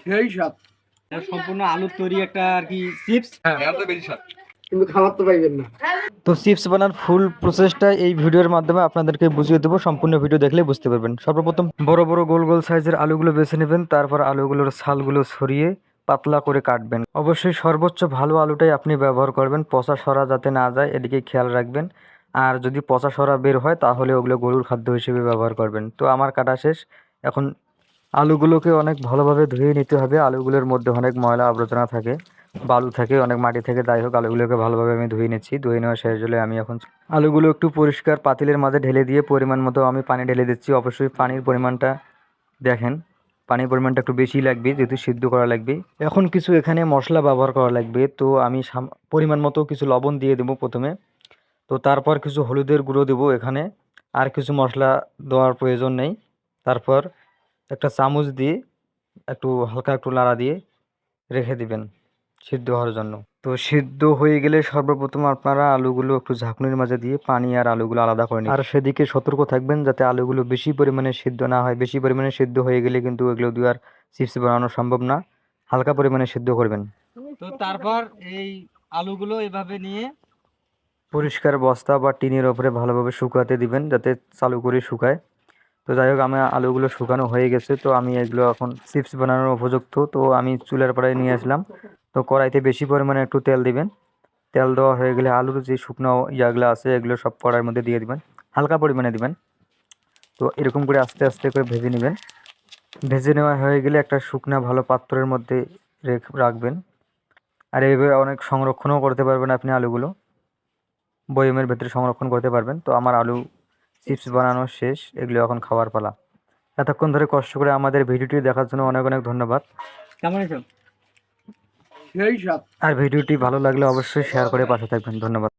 সেই স্বাদ। এটা সম্পূর্ণ আলুর তৈরি একটা আর কি চিপস। হ্যাঁ, কিন্তু খাবার তো পাইবেন না। তো চিপস বানার ফুল প্রসেসটা এই ভিডিওর মাধ্যমে আপনাদেরকে বুঝিয়ে দেবো, সম্পূর্ণ ভিডিও দেখলে বুঝতে পারবেন। সর্বপ্রথম বড় বড় গোল গোল সাইজের আলুগুলো বেছে নেবেন, তারপর আলুগুলোর ছালগুলো সরিয়ে পাতলা করে কাটবেন। অবশ্যই সর্বোচ্চ ভালো আলুটাই আপনি ব্যবহার করবেন, পচা সরা যাতে না যায় এদিকে খেয়াল রাখবেন। আর যদি পচা সরা বের হয় তাহলে ওগুলো গরুর খাদ্য হিসেবে ব্যবহার করবেন। তো আমার কাটা শেষ। এখন আলুগুলোকে অনেক ভালোভাবে ধুয়ে নিতে হবে। আলুগুলোর মধ্যে অনেক ময়লা আবর্জনা থাকে, বালু থাকে, অনেক মাটি থেকে, যাই হোক আলুগুলোকে ভালোভাবে আমি ধুয়ে নিচ্ছি। ধুয়ে নেওয়া শেষ হলে আমি এখন আলুগুলো একটু পরিষ্কার পাতিলের মাঝে ঢেলে দিয়ে পরিমাণ মতো আমি পানি ঢেলে দিচ্ছি। অবশ্যই পানির পরিমাণটা দেখেন, পানির পরিমাণটা একটু বেশি লাগবে যেহেতু সিদ্ধ করা লাগবে। এখন কিছু এখানে মশলা ব্যবহার করা লাগবে, তো আমি পরিমাণ মতো কিছু লবণ দিয়ে দেবো প্রথমে। তো তারপর কিছু হলুদের গুঁড়ো দেবো এখানে, আর কিছু মশলা দেওয়ার প্রয়োজন নেই। তারপর একটা চামচ দিয়ে একটু হালকা একটু নাড়া দিয়ে রেখে দিবেন সিদ্ধ হওয়ার জন্য। তো সিদ্ধ হয়ে গেলে সর্বপ্রথম আপনারা আলুগুলো একটু ঝাঁকুনির মাঝে দিয়ে পানি আর আলুগুলো আলাদা করে নিন। আর সেদিকে সতর্ক থাকবেন যাতে আলুগুলো বেশি পরিমাণে সিদ্ধ না হয়। বেশি পরিমাণে সিদ্ধ হয়ে গেলে কিন্তু এগুলো দিয়ে আর চিপস বানানো সম্ভব না। হালকা পরিমাণে সিদ্ধ করবেন। তো তারপর এই আলুগুলো এভাবে নিয়ে পরিষ্কার বস্তা বা টিনের ওপরে ভালোভাবে শুকাতে দিবেন যাতে চালু করে শুকায়। তো যাই হোক আমার আলুগুলো শুকানো হয়ে গেছে, তো আমি এগুলো এখন চিপস বানানোর উপযুক্ত। তো আমি চুলার পাড়ায় নিয়ে আসলাম। তো কড়াইতে বেশি পরিমাণে একটু তেল দিবেন। তেল দেওয়া হয়ে গেলে আলুর যে শুকনো ইয়াগুলো আছে এগুলো সব কড়াইয়ের মধ্যে দিয়ে দিবেন, হালকা পরিমাণে দিবেন। তো এরকম করে আস্তে আস্তে করে ভেজে নেবেন। ভেজে নেওয়া হয়ে গেলে একটা শুকনা ভালো পাত্রের মধ্যে রাখবেন। আর এইভাবে অনেক সংরক্ষণও করতে পারবেন আপনি আলুগুলো, বয়মের ভেতরে সংরক্ষণ করতে পারবেন। তো আমার আলু চিপস বানানো শেষ, এগুলো এখন খাওয়ার পালা। এতক্ষণ ধরে কষ্ট করে আমাদের ভিডিওটি দেখার জন্য অনেক অনেক ধন্যবাদ। কেমন হয়েছে? সেই স্বাদ। আর ভিডিওটি ভালো লাগলে অবশ্যই শেয়ার করে পাশে থাকবেন। ধন্যবাদ।